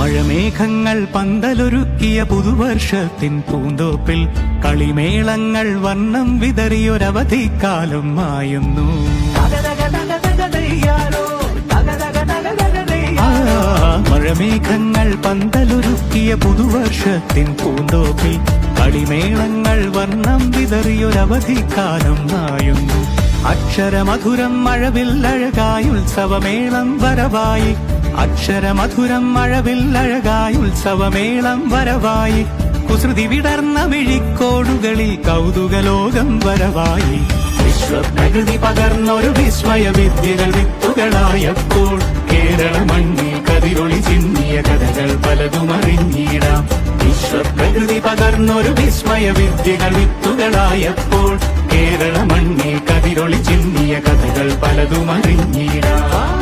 മഴമേഘങ്ങൾ പന്തലൊരുക്കിയ പുതുവർഷത്തിൻ പൂന്തോപ്പിൽ കളിമേളങ്ങൾ വർണ്ണം വിതറിയൊരവധിക്കാലം മായുന്നു. മഴമേഘങ്ങൾ പന്തലൊരുക്കിയ പുതുവർഷത്തിൻ പൂന്തോപ്പിൽ കളിമേളങ്ങൾ വർണ്ണം വിതറിയൊരവധിക്കാലം മായുന്നു. അക്ഷരമധുരം മഴവില്ലഴകായി ഉത്സവമേളം വരവായി. അക്ഷരമധുരം മഴവില്ലഴകായി ഉത്സവമേളം വരവായി. കുസൃതി വിടർന്ന മിഴിക്കോടുകളിൽ കൗതുകലോകം വരവായി. വിശ്വപ്രകൃതി പകർന്നൊരു വിസ്മയ വിദ്യകൾ വിത്തുകളായപ്പോൾ കേരള മണ്ണിൽ കതിരൊളി ചിന്നിയ കഥകൾ പലതും അറിഞ്ഞിടാം. വിശ്വപ്രകൃതി പകർന്നൊരു വിസ്മയ വിദ്യകൾ വിത്തുകളായപ്പോൾ കേരള മണ്ണിൽ കതിരൊളി ചിന്നിയ കഥകൾ പലതും അറിഞ്ഞിടാം.